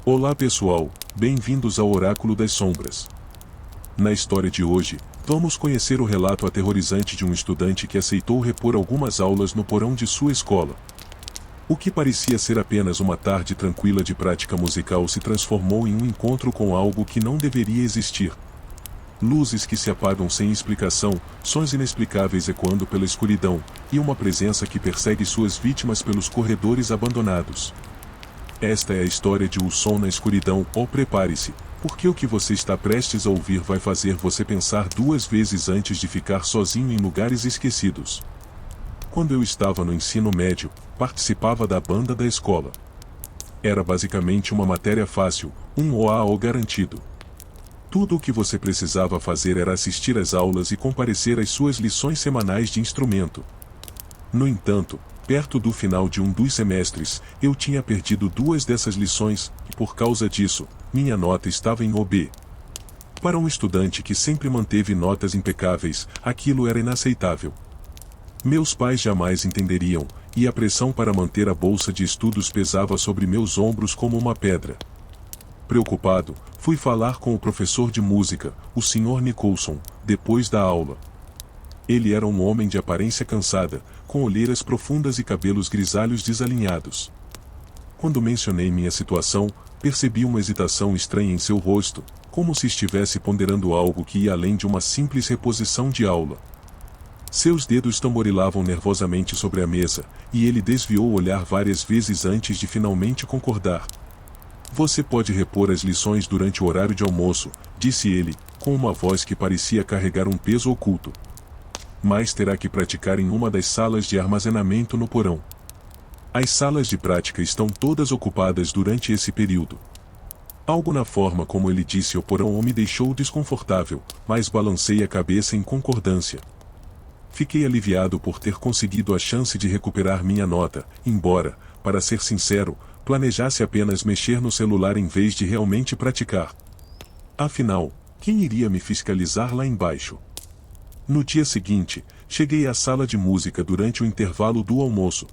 Olá pessoal, bem-vindos ao Oráculo das Sombras. Na história de hoje, vamos conhecer o relato aterrorizante de um estudante que aceitou repor algumas aulas no porão de sua escola. O que parecia ser apenas uma tarde tranquila de prática musical se transformou em um encontro com algo que não deveria existir. Luzes que se apagam sem explicação, sons inexplicáveis ecoando pela escuridão, e uma presença que persegue suas vítimas pelos corredores abandonados. Esta é a história de O Som na Escuridão. Prepare-se, porque o que você está prestes a ouvir vai fazer você pensar duas vezes antes de ficar sozinho em lugares esquecidos. Quando eu estava no ensino médio, participava da banda da escola. Era basicamente uma matéria fácil, um OAO garantido. Tudo o que você precisava fazer era assistir às aulas e comparecer às suas lições semanais de instrumento. No entanto, perto do final de um dos semestres, eu tinha perdido duas dessas lições, e por causa disso, minha nota estava em OB. Para um estudante que sempre manteve notas impecáveis, aquilo era inaceitável. Meus pais jamais entenderiam, e a pressão para manter a bolsa de estudos pesava sobre meus ombros como uma pedra. Preocupado, fui falar com o professor de música, o Sr. Nicholson, depois da aula. Ele era um homem de aparência cansada, com olheiras profundas e cabelos grisalhos desalinhados. Quando mencionei minha situação, percebi uma hesitação estranha em seu rosto, como se estivesse ponderando algo que ia além de uma simples reposição de aula. Seus dedos tamborilavam nervosamente sobre a mesa, e ele desviou o olhar várias vezes antes de finalmente concordar. Você pode repor as lições durante o horário de almoço, disse ele, com uma voz que parecia carregar um peso oculto. Mas terá que praticar em uma das salas de armazenamento no porão. As salas de prática estão todas ocupadas durante esse período. Algo na forma como ele disse o porão me deixou desconfortável, mas balancei a cabeça em concordância. Fiquei aliviado por ter conseguido a chance de recuperar minha nota, embora, para ser sincero, planejasse apenas mexer no celular em vez de realmente praticar. Afinal, quem iria me fiscalizar lá embaixo? No dia seguinte, cheguei à sala de música durante o intervalo do almoço.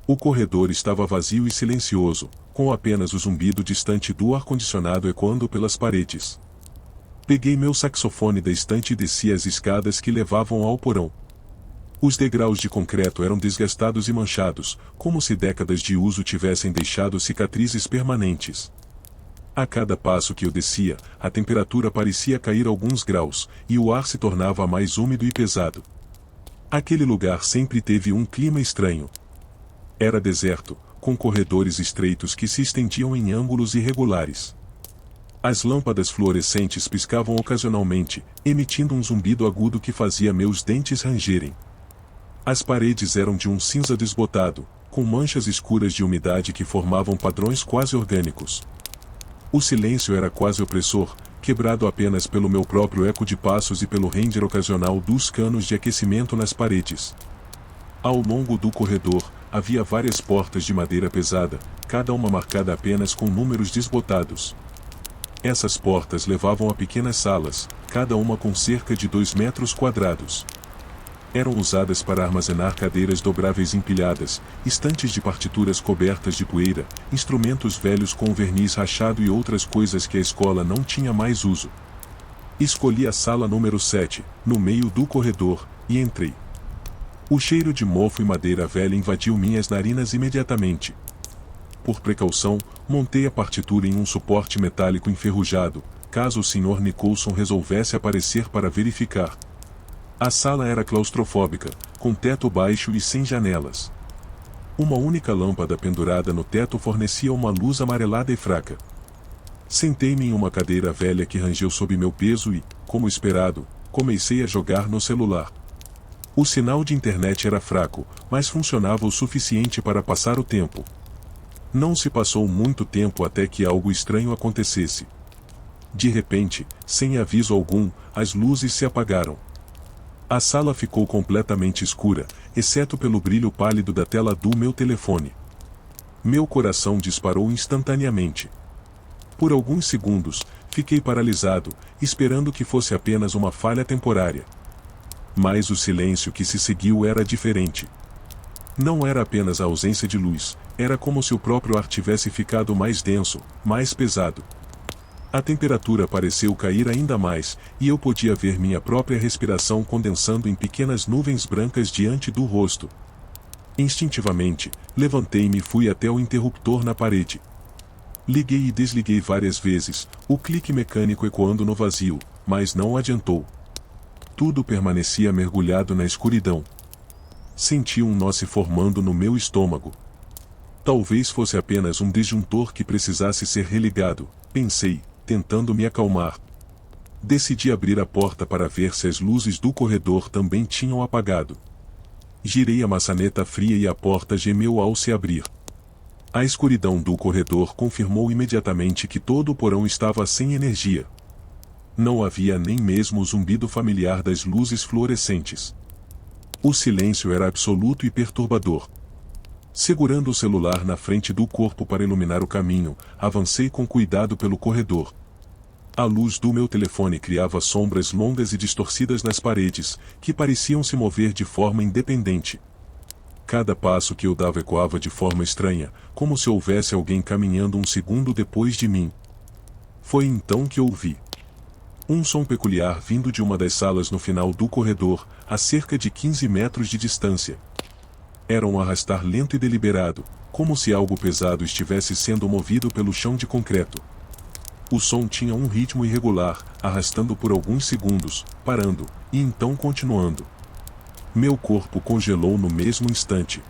O corredor estava vazio e silencioso, com apenas o zumbido distante do ar-condicionado ecoando pelas paredes. Peguei meu saxofone da estante e desci as escadas que levavam ao porão. Os degraus de concreto eram desgastados e manchados, como se décadas de uso tivessem deixado cicatrizes permanentes. A cada passo que eu descia, a temperatura parecia cair alguns graus, e o ar se tornava mais úmido e pesado. Aquele lugar sempre teve um clima estranho. Era deserto, com corredores estreitos que se estendiam em ângulos irregulares. As lâmpadas fluorescentes piscavam ocasionalmente, emitindo um zumbido agudo que fazia meus dentes rangerem. As paredes eram de um cinza desbotado, com manchas escuras de umidade que formavam padrões quase orgânicos. O silêncio era quase opressor, quebrado apenas pelo meu próprio eco de passos e pelo render ocasional dos canos de aquecimento nas paredes. Ao longo do corredor, havia várias portas de madeira pesada, cada uma marcada apenas com números desbotados. Essas portas levavam a pequenas salas, cada uma com cerca de 2 metros quadrados. Eram usadas para armazenar cadeiras dobráveis empilhadas, estantes de partituras cobertas de poeira, instrumentos velhos com verniz rachado e outras coisas que a escola não tinha mais uso. Escolhi a sala número 7, no meio do corredor, e entrei. O cheiro de mofo e madeira velha invadiu minhas narinas imediatamente. Por precaução, montei a partitura em um suporte metálico enferrujado, caso o Sr. Nicholson resolvesse aparecer para verificar. A sala era claustrofóbica, com teto baixo e sem janelas. Uma única lâmpada pendurada no teto fornecia uma luz amarelada e fraca. Sentei-me em uma cadeira velha que rangeu sob meu peso e, como esperado, comecei a jogar no celular. O sinal de internet era fraco, mas funcionava o suficiente para passar o tempo. Não se passou muito tempo até que algo estranho acontecesse. De repente, sem aviso algum, as luzes se apagaram. A sala ficou completamente escura, exceto pelo brilho pálido da tela do meu telefone. Meu coração disparou instantaneamente. Por alguns segundos, fiquei paralisado, esperando que fosse apenas uma falha temporária. Mas o silêncio que se seguiu era diferente. Não era apenas a ausência de luz, era como se o próprio ar tivesse ficado mais denso, mais pesado. A temperatura pareceu cair ainda mais, e eu podia ver minha própria respiração condensando em pequenas nuvens brancas diante do rosto. Instintivamente, levantei-me e fui até o interruptor na parede. Liguei e desliguei várias vezes, o clique mecânico ecoando no vazio, mas não adiantou. Tudo permanecia mergulhado na escuridão. Senti um nó se formando no meu estômago. Talvez fosse apenas um disjuntor que precisasse ser religado, pensei, tentando me acalmar. Decidi abrir a porta para ver se as luzes do corredor também tinham apagado. Girei a maçaneta fria e a porta gemeu ao se abrir. A escuridão do corredor confirmou imediatamente que todo o porão estava sem energia. Não havia nem mesmo o zumbido familiar das luzes fluorescentes. O silêncio era absoluto e perturbador. Segurando o celular na frente do corpo para iluminar o caminho, avancei com cuidado pelo corredor. A luz do meu telefone criava sombras longas e distorcidas nas paredes, que pareciam se mover de forma independente. Cada passo que eu dava ecoava de forma estranha, como se houvesse alguém caminhando um segundo depois de mim. Foi então que ouvi um som peculiar vindo de uma das salas no final do corredor, a cerca de 15 metros de distância. Era um arrastar lento e deliberado, como se algo pesado estivesse sendo movido pelo chão de concreto. O som tinha um ritmo irregular, arrastando por alguns segundos, parando, e então continuando. Meu corpo congelou no mesmo instante.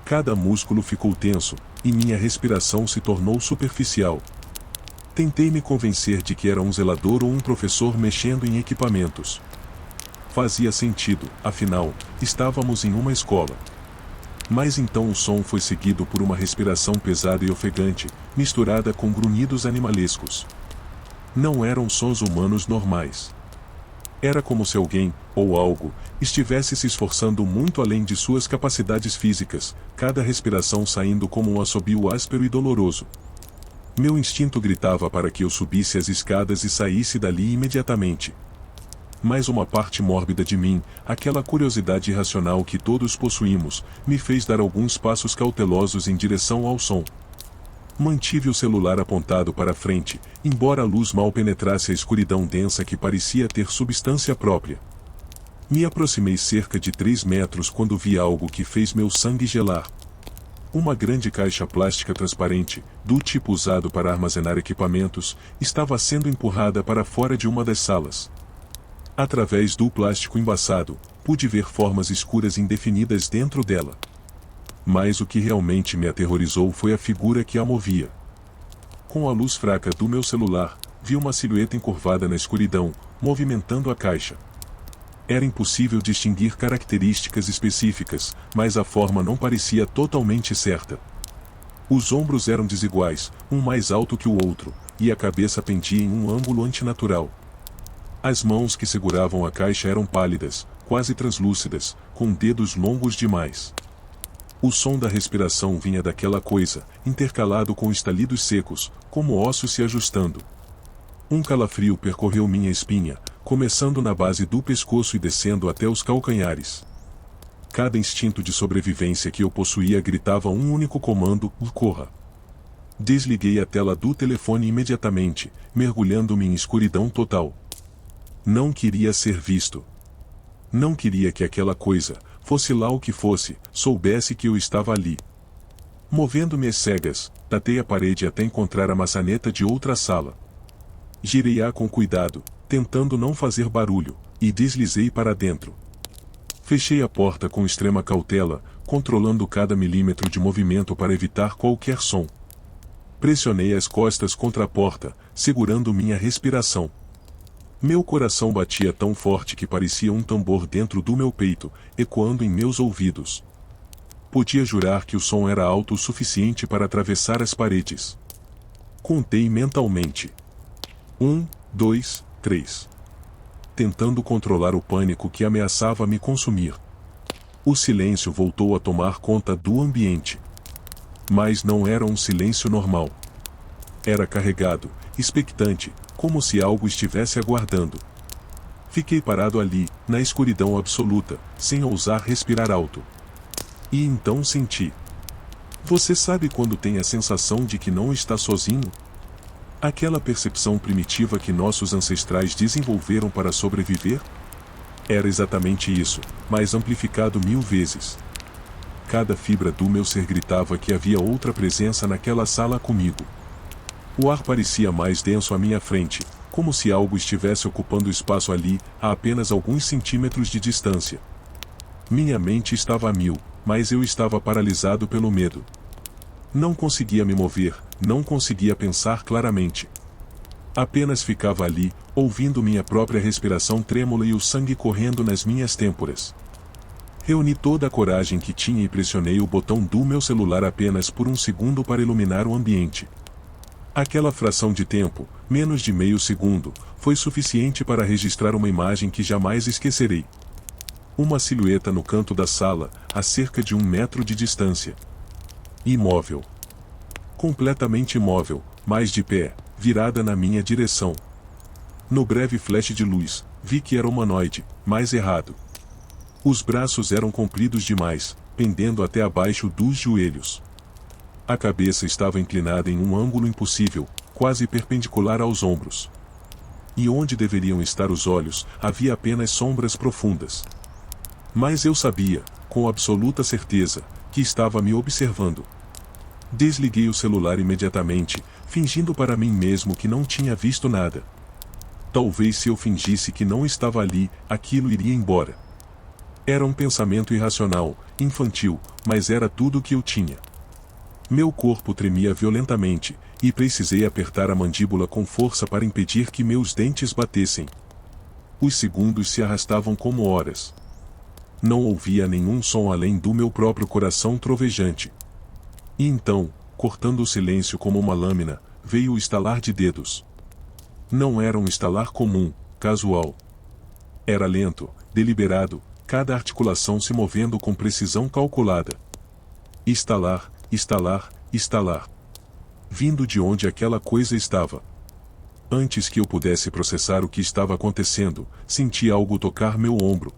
Cada músculo ficou tenso, e minha respiração se tornou superficial. Tentei me convencer de que era um zelador ou um professor mexendo em equipamentos. Fazia sentido, afinal, estávamos em uma escola. Mas então o som foi seguido por uma respiração pesada e ofegante, misturada com grunhidos animalescos. Não eram sons humanos normais. Era como se alguém, ou algo, estivesse se esforçando muito além de suas capacidades físicas, cada respiração saindo como um assobio áspero e doloroso. Meu instinto gritava para que eu subisse as escadas e saísse dali imediatamente. Mas uma parte mórbida de mim, aquela curiosidade irracional que todos possuímos, me fez dar alguns passos cautelosos em direção ao som. Mantive o celular apontado para frente, embora a luz mal penetrasse a escuridão densa que parecia ter substância própria. Me aproximei cerca de 3 metros quando vi algo que fez meu sangue gelar. Uma grande caixa plástica transparente, do tipo usado para armazenar equipamentos, estava sendo empurrada para fora de uma das salas. Através do plástico embaçado, pude ver formas escuras indefinidas dentro dela. Mas o que realmente me aterrorizou foi a figura que a movia. Com a luz fraca do meu celular, vi uma silhueta encurvada na escuridão, movimentando a caixa. Era impossível distinguir características específicas, mas a forma não parecia totalmente certa. Os ombros eram desiguais, um mais alto que o outro, e a cabeça pendia em um ângulo antinatural. As mãos que seguravam a caixa eram pálidas, quase translúcidas, com dedos longos demais. O som da respiração vinha daquela coisa, intercalado com estalidos secos, como ossos se ajustando. Um calafrio percorreu minha espinha, começando na base do pescoço e descendo até os calcanhares. Cada instinto de sobrevivência que eu possuía gritava um único comando: corra. Desliguei a tela do telefone imediatamente, mergulhando-me em escuridão total. Não queria ser visto. Não queria que aquela coisa, fosse lá o que fosse, soubesse que eu estava ali. Movendo-me às cegas, tatei a parede até encontrar a maçaneta de outra sala. Girei-a com cuidado, tentando não fazer barulho, e deslizei para dentro. Fechei a porta com extrema cautela, controlando cada milímetro de movimento para evitar qualquer som. Pressionei as costas contra a porta, segurando minha respiração. Meu coração batia tão forte que parecia um tambor dentro do meu peito, ecoando em meus ouvidos. Podia jurar que o som era alto o suficiente para atravessar as paredes. Contei mentalmente. 1, 2, 3. Tentando controlar o pânico que ameaçava me consumir. O silêncio voltou a tomar conta do ambiente. Mas não era um silêncio normal. Era carregado, expectante, como se algo estivesse aguardando. Fiquei parado ali, na escuridão absoluta, sem ousar respirar alto. E então senti. Você sabe quando tem a sensação de que não está sozinho? Aquela percepção primitiva que nossos ancestrais desenvolveram para sobreviver? Era exatamente isso, mas amplificado 1000 vezes. Cada fibra do meu ser gritava que havia outra presença naquela sala comigo. O ar parecia mais denso à minha frente, como se algo estivesse ocupando espaço ali, a apenas alguns centímetros de distância. Minha mente estava a 1000, mas eu estava paralisado pelo medo. Não conseguia me mover, não conseguia pensar claramente. Apenas ficava ali, ouvindo minha própria respiração trêmula e o sangue correndo nas minhas têmporas. Reuni toda a coragem que tinha e pressionei o botão do meu celular apenas por um segundo para iluminar o ambiente. Aquela fração de tempo, menos de meio segundo, foi suficiente para registrar uma imagem que jamais esquecerei. Uma silhueta no canto da sala, a cerca de 1 metro de distância. Imóvel. Completamente imóvel, mas de pé, virada na minha direção. No breve flash de luz, vi que era humanoide, mas errado. Os braços eram compridos demais, pendendo até abaixo dos joelhos. A cabeça estava inclinada em um ângulo impossível, quase perpendicular aos ombros. E onde deveriam estar os olhos, havia apenas sombras profundas. Mas eu sabia, com absoluta certeza, que estava me observando. Desliguei o celular imediatamente, fingindo para mim mesmo que não tinha visto nada. Talvez se eu fingisse que não estava ali, aquilo iria embora. Era um pensamento irracional, infantil, mas era tudo o que eu tinha. Meu corpo tremia violentamente, e precisei apertar a mandíbula com força para impedir que meus dentes batessem. Os segundos se arrastavam como horas. Não ouvia nenhum som além do meu próprio coração trovejante. E então, cortando o silêncio como uma lâmina, veio o estalar de dedos. Não era um estalar comum, casual. Era lento, deliberado, cada articulação se movendo com precisão calculada. Estalar, estalar, estalar. Vindo de onde aquela coisa estava. Antes que eu pudesse processar o que estava acontecendo, senti algo tocar meu ombro.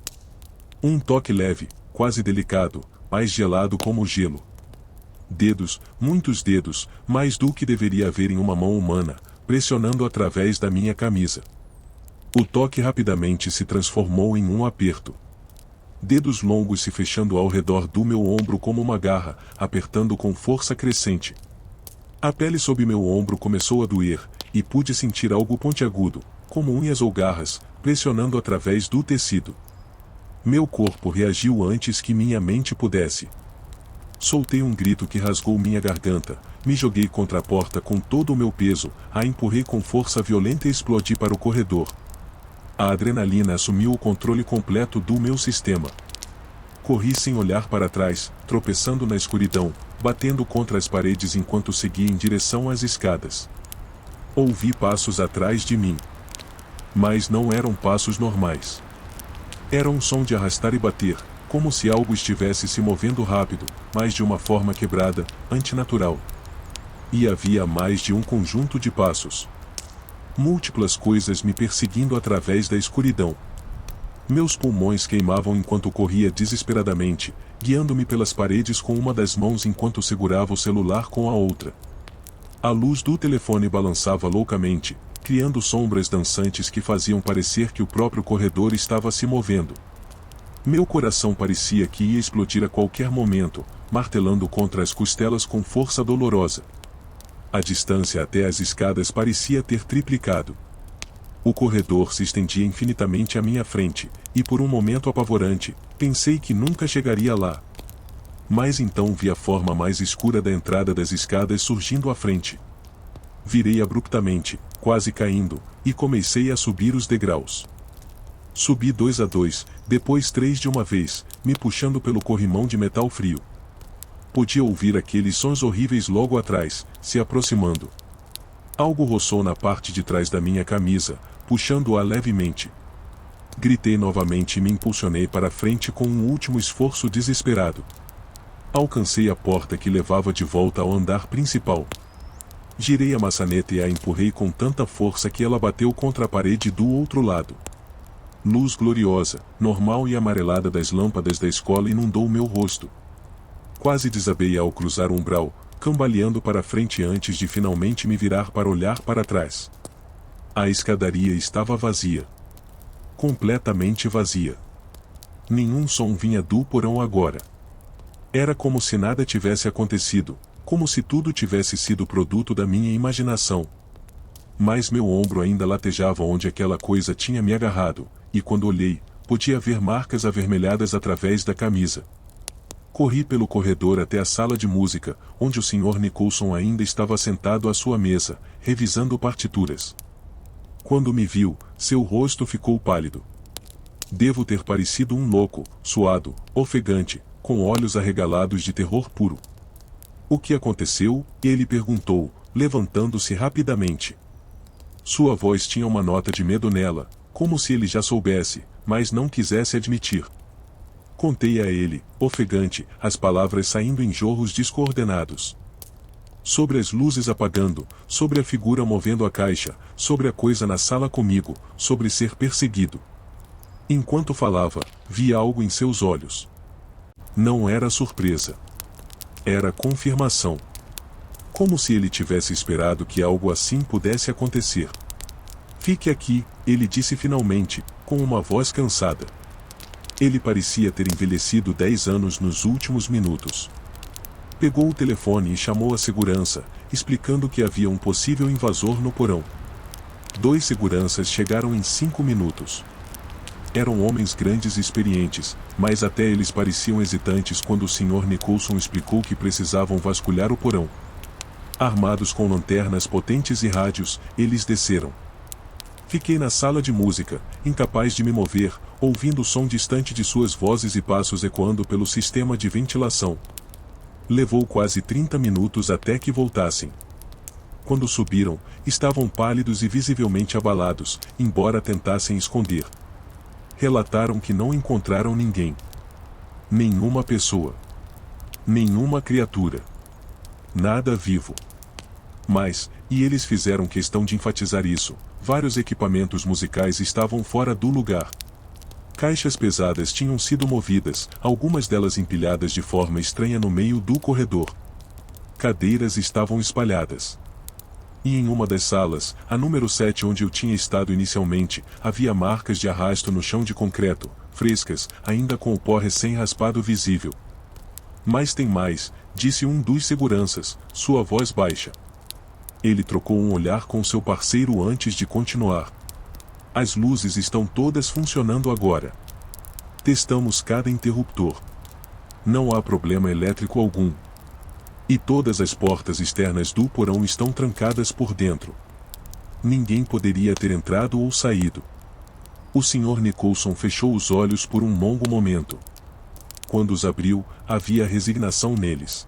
Um toque leve, quase delicado, mas gelado como gelo. Dedos, muitos dedos, mais do que deveria haver em uma mão humana, pressionando através da minha camisa. O toque rapidamente se transformou em um aperto. Dedos longos se fechando ao redor do meu ombro como uma garra, apertando com força crescente. A pele sob meu ombro começou a doer, e pude sentir algo pontiagudo, como unhas ou garras, pressionando através do tecido. Meu corpo reagiu antes que minha mente pudesse. Soltei um grito que rasgou minha garganta, me joguei contra a porta com todo o meu peso, a empurrei com força violenta e explodi para o corredor. A adrenalina assumiu o controle completo do meu sistema. Corri sem olhar para trás, tropeçando na escuridão, batendo contra as paredes enquanto seguia em direção às escadas. Ouvi passos atrás de mim. Mas não eram passos normais. Era um som de arrastar e bater, como se algo estivesse se movendo rápido, mas de uma forma quebrada, antinatural. E havia mais de um conjunto de passos. Múltiplas coisas me perseguindo através da escuridão. Meus pulmões queimavam enquanto corria desesperadamente, guiando-me pelas paredes com uma das mãos enquanto segurava o celular com a outra. A luz do telefone balançava loucamente, criando sombras dançantes que faziam parecer que o próprio corredor estava se movendo. Meu coração parecia que ia explodir a qualquer momento, martelando contra as costelas com força dolorosa. A distância até as escadas parecia ter triplicado. O corredor se estendia infinitamente à minha frente, e por um momento apavorante, pensei que nunca chegaria lá. Mas então vi a forma mais escura da entrada das escadas surgindo à frente. Virei abruptamente, quase caindo, e comecei a subir os degraus. Subi 2 a 2, depois 3 de uma vez, me puxando pelo corrimão de metal frio. Podia ouvir aqueles sons horríveis logo atrás, se aproximando. Algo roçou na parte de trás da minha camisa, puxando-a levemente. Gritei novamente e me impulsionei para a frente com um último esforço desesperado. Alcancei a porta que levava de volta ao andar principal. Girei a maçaneta e a empurrei com tanta força que ela bateu contra a parede do outro lado. Luz gloriosa, normal e amarelada das lâmpadas da escola inundou meu rosto. Quase desabei ao cruzar o umbral, cambaleando para frente antes de finalmente me virar para olhar para trás. A escadaria estava vazia. Completamente vazia. Nenhum som vinha do porão agora. Era como se nada tivesse acontecido, como se tudo tivesse sido produto da minha imaginação. Mas meu ombro ainda latejava onde aquela coisa tinha me agarrado, e quando olhei, podia ver marcas avermelhadas através da camisa. Corri pelo corredor até a sala de música, onde o Sr. Nicholson ainda estava sentado à sua mesa, revisando partituras. Quando me viu, seu rosto ficou pálido. Devo ter parecido um louco, suado, ofegante, com olhos arregalados de terror puro. O que aconteceu? Ele perguntou, levantando-se rapidamente. Sua voz tinha uma nota de medo nela, como se ele já soubesse, mas não quisesse admitir. Contei a ele, ofegante, as palavras saindo em jorros descoordenados. Sobre as luzes apagando, sobre a figura movendo a caixa, sobre a coisa na sala comigo, sobre ser perseguido. Enquanto falava, vi algo em seus olhos. Não era surpresa. Era confirmação. Como se ele tivesse esperado que algo assim pudesse acontecer. Fique aqui, ele disse finalmente, com uma voz cansada. Ele parecia ter envelhecido 10 anos nos últimos minutos. Pegou o telefone e chamou a segurança, explicando que havia um possível invasor no porão. 2 seguranças chegaram em 5 minutos. Eram homens grandes e experientes, mas até eles pareciam hesitantes quando o Sr. Nicholson explicou que precisavam vasculhar o porão. Armados com lanternas potentes e rádios, eles desceram. Fiquei na sala de música, incapaz de me mover, ouvindo o som distante de suas vozes e passos ecoando pelo sistema de ventilação. Levou quase 30 minutos até que voltassem. Quando subiram, estavam pálidos e visivelmente abalados, embora tentassem esconder. Relataram que não encontraram ninguém. Nenhuma pessoa. Nenhuma criatura. Nada vivo. Mas, e eles fizeram questão de enfatizar isso, vários equipamentos musicais estavam fora do lugar. Caixas pesadas tinham sido movidas, algumas delas empilhadas de forma estranha no meio do corredor. Cadeiras estavam espalhadas. E em uma das salas, a número 7 onde eu tinha estado inicialmente, havia marcas de arrasto no chão de concreto, frescas, ainda com o pó recém-raspado visível. Mas tem mais, disse um dos seguranças, sua voz baixa. Ele trocou um olhar com seu parceiro antes de continuar. As luzes estão todas funcionando agora. Testamos cada interruptor. Não há problema elétrico algum. E todas as portas externas do porão estão trancadas por dentro. Ninguém poderia ter entrado ou saído. O Sr. Nicholson fechou os olhos por um longo momento. Quando os abriu, havia resignação neles.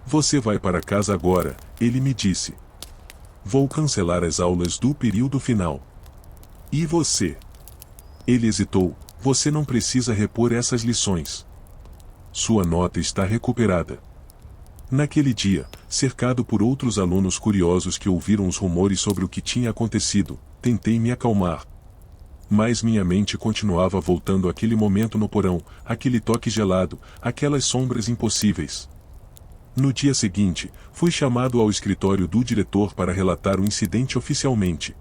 Você vai para casa agora, ele me disse. Vou cancelar as aulas do período final. E você? Ele hesitou, você não precisa repor essas lições. Sua nota está recuperada. Naquele dia, cercado por outros alunos curiosos que ouviram os rumores sobre o que tinha acontecido, tentei me acalmar. Mas minha mente continuava voltando àquele momento no porão, aquele toque gelado, aquelas sombras impossíveis. No dia seguinte, fui chamado ao escritório do diretor para relatar o incidente oficialmente.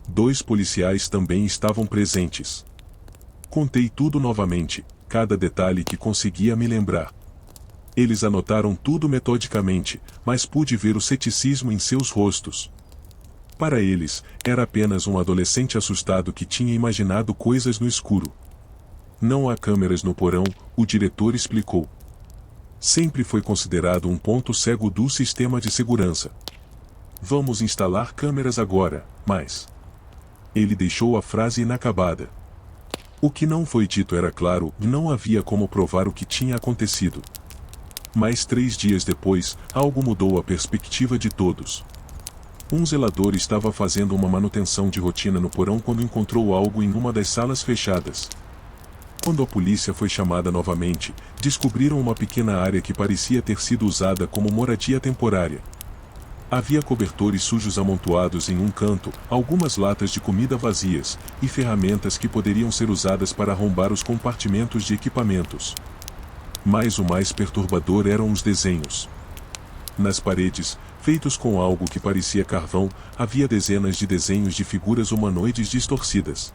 2 policiais também estavam presentes. Contei tudo novamente, cada detalhe que conseguia me lembrar. Eles anotaram tudo metodicamente, mas pude ver o ceticismo em seus rostos. Para eles, era apenas um adolescente assustado que tinha imaginado coisas no escuro. Não há câmeras no porão, o diretor explicou. Sempre foi considerado um ponto cego do sistema de segurança. Vamos instalar câmeras agora, mas... Ele deixou a frase inacabada. O que não foi dito era claro, não havia como provar o que tinha acontecido. Mas 3 dias depois, algo mudou a perspectiva de todos. Um zelador estava fazendo uma manutenção de rotina no porão quando encontrou algo em uma das salas fechadas. Quando a polícia foi chamada novamente, descobriram uma pequena área que parecia ter sido usada como moradia temporária. Havia cobertores sujos amontoados em um canto, algumas latas de comida vazias, e ferramentas que poderiam ser usadas para arrombar os compartimentos de equipamentos. Mas o mais perturbador eram os desenhos. Nas paredes, feitos com algo que parecia carvão, havia dezenas de desenhos de figuras humanoides distorcidas.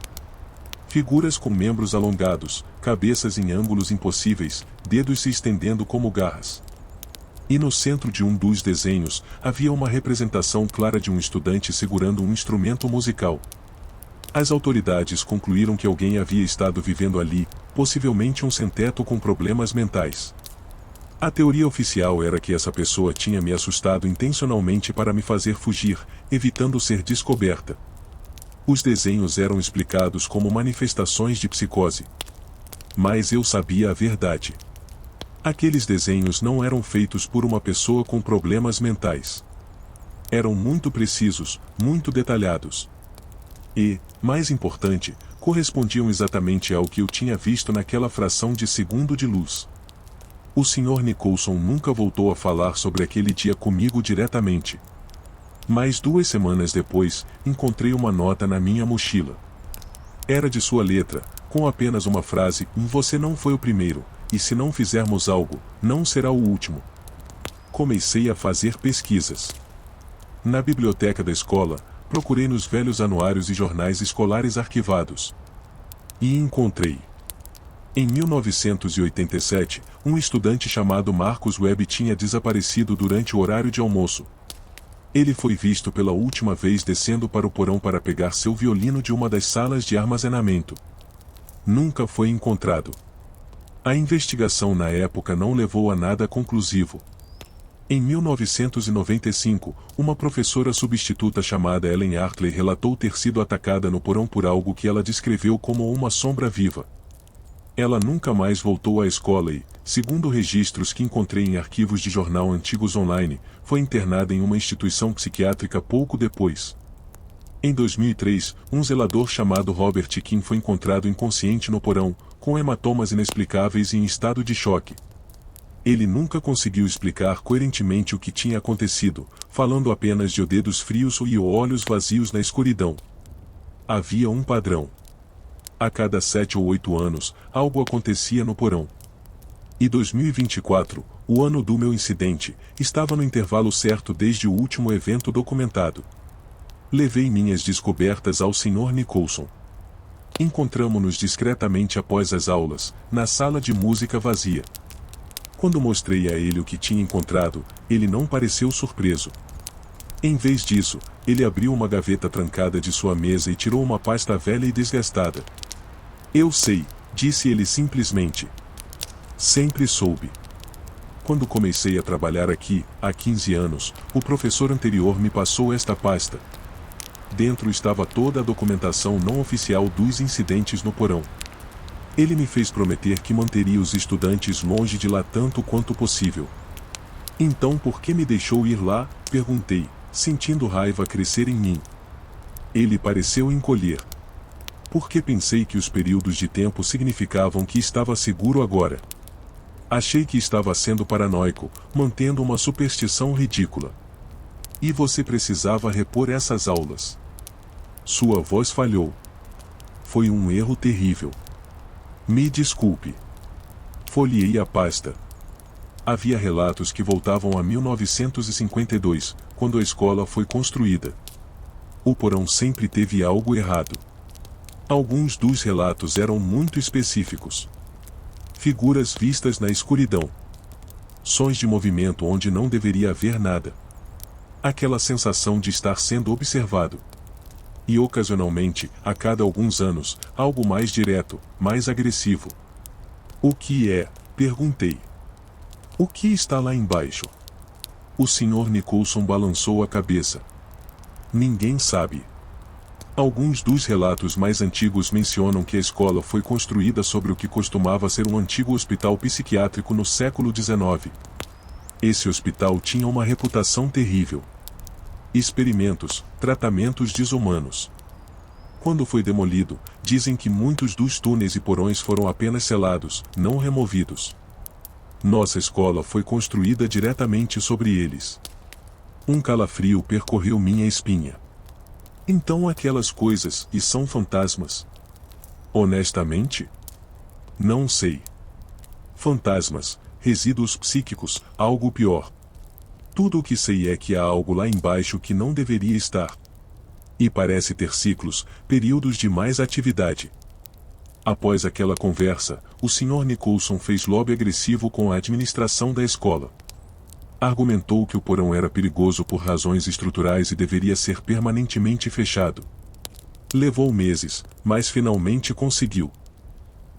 Figuras com membros alongados, cabeças em ângulos impossíveis, dedos se estendendo como garras. E no centro de um dos desenhos, havia uma representação clara de um estudante segurando um instrumento musical. As autoridades concluíram que alguém havia estado vivendo ali, possivelmente um sem-teto com problemas mentais. A teoria oficial era que essa pessoa tinha me assustado intencionalmente para me fazer fugir, evitando ser descoberta. Os desenhos eram explicados como manifestações de psicose. Mas eu sabia a verdade. Aqueles desenhos não eram feitos por uma pessoa com problemas mentais. Eram muito precisos, muito detalhados. E, mais importante, correspondiam exatamente ao que eu tinha visto naquela fração de segundo de luz. O Sr. Nicholson nunca voltou a falar sobre aquele dia comigo diretamente. Mas 2 semanas depois, encontrei uma nota na minha mochila. Era de sua letra, com apenas uma frase: "Você não foi o primeiro, e se não fizermos algo, não será o último." Comecei a fazer pesquisas. Na biblioteca da escola, procurei nos velhos anuários e jornais escolares arquivados. E encontrei. Em 1987, um estudante chamado Marcus Webb tinha desaparecido durante o horário de almoço. Ele foi visto pela última vez descendo para o porão para pegar seu violino de uma das salas de armazenamento. Nunca foi encontrado. A investigação na época não levou a nada conclusivo. Em 1995, uma professora substituta chamada Ellen Hartley relatou ter sido atacada no porão por algo que ela descreveu como uma sombra viva. Ela nunca mais voltou à escola e, segundo registros que encontrei em arquivos de jornal antigos online, foi internada em uma instituição psiquiátrica pouco depois. Em 2003, um zelador chamado Robert Kim foi encontrado inconsciente no porão, com hematomas inexplicáveis e em estado de choque. Ele nunca conseguiu explicar coerentemente o que tinha acontecido, falando apenas de dedos frios e olhos vazios na escuridão. Havia um padrão. A cada 7 ou 8 anos, algo acontecia no porão. E 2024, o ano do meu incidente, estava no intervalo certo desde o último evento documentado. Levei minhas descobertas ao Sr. Nicholson. Encontramo-nos discretamente após as aulas, na sala de música vazia. Quando mostrei a ele o que tinha encontrado, ele não pareceu surpreso. Em vez disso, ele abriu uma gaveta trancada de sua mesa e tirou uma pasta velha e desgastada. "Eu sei", disse ele simplesmente. "Sempre soube. Quando comecei a trabalhar aqui, há 15 anos, o professor anterior me passou esta pasta. Dentro estava toda a documentação não oficial dos incidentes no porão. Ele me fez prometer que manteria os estudantes longe de lá tanto quanto possível." "Então por que me deixou ir lá?", perguntei, sentindo raiva crescer em mim. Ele pareceu encolher. "Porque pensei que os períodos de tempo significavam que estava seguro agora. Achei que estava sendo paranoico, mantendo uma superstição ridícula. E você precisava repor essas aulas." Sua voz falhou. "Foi um erro terrível. Me desculpe." Folheei a pasta. Havia relatos que voltavam a 1952, quando a escola foi construída. O porão sempre teve algo errado. Alguns dos relatos eram muito específicos. Figuras vistas na escuridão. Sons de movimento onde não deveria haver nada. Aquela sensação de estar sendo observado. E ocasionalmente, a cada alguns anos, algo mais direto, mais agressivo. "O que é?", perguntei. "O que está lá embaixo?" O Sr. Nicholson balançou a cabeça. "Ninguém sabe." Alguns dos relatos mais antigos mencionam que a escola foi construída sobre o que costumava ser um antigo hospital psiquiátrico no século XIX. Esse hospital tinha uma reputação terrível. Experimentos, tratamentos desumanos. Quando foi demolido, dizem que muitos dos túneis e porões foram apenas selados, não removidos. Nossa escola foi construída diretamente sobre eles. Um calafrio percorreu minha espinha. "Então aquelas coisas e são fantasmas?" "Honestamente? Não sei. fantasmas, resíduos psíquicos, algo pior. Tudo o que sei é que há algo lá embaixo que não deveria estar. E parece ter ciclos, períodos de mais atividade. Após aquela conversa, o Sr. Nicholson fez lobby agressivo com a administração da escola. Argumentou que o porão era perigoso por razões estruturais e deveria ser permanentemente fechado. Levou meses, mas finalmente conseguiu.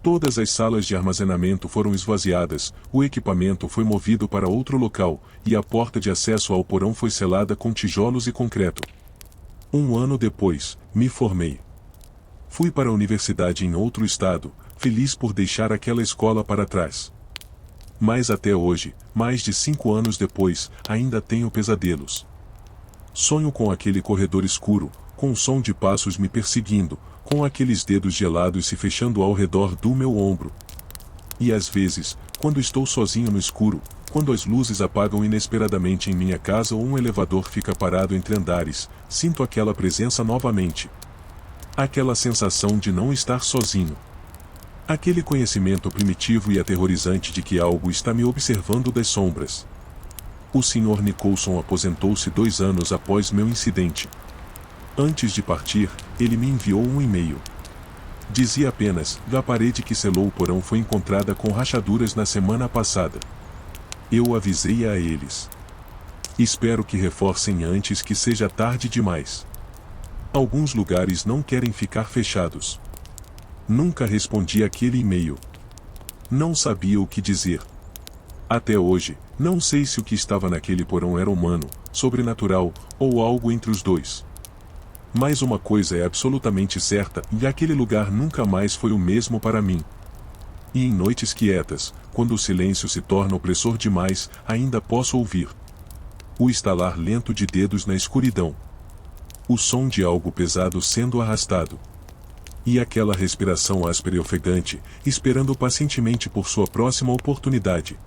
Todas as salas de armazenamento foram esvaziadas, o equipamento foi movido para outro local, e a porta de acesso ao porão foi selada com tijolos e concreto. 1 ano depois, me formei. Fui para a universidade em outro estado, feliz por deixar aquela escola para trás. Mas até hoje, mais de 5 anos depois, ainda tenho pesadelos. Sonho com aquele corredor escuro, com o som de passos me perseguindo, com aqueles dedos gelados se fechando ao redor do meu ombro. E às vezes, quando estou sozinho no escuro, quando as luzes apagam inesperadamente em minha casa ou um elevador fica parado entre andares, sinto aquela presença novamente. Aquela sensação de não estar sozinho. Aquele conhecimento primitivo e aterrorizante de que algo está me observando das sombras. O Sr. Nicholson aposentou-se 2 anos após meu incidente. Antes de partir, ele me enviou um e-mail. Dizia apenas: a parede que selou o porão foi encontrada com rachaduras na semana passada. Eu avisei a eles. Espero que reforcem antes que seja tarde demais. Alguns lugares não querem ficar fechados. Nunca respondi aquele e-mail. Não sabia o que dizer. Até hoje, não sei se o que estava naquele porão era humano, sobrenatural, ou algo entre os dois. Mas uma coisa é absolutamente certa, e aquele lugar nunca mais foi o mesmo para mim. E em noites quietas, quando o silêncio se torna opressor demais, ainda posso ouvir o estalar lento de dedos na escuridão. O som de algo pesado sendo arrastado. E aquela respiração áspera e ofegante, esperando pacientemente por sua próxima oportunidade.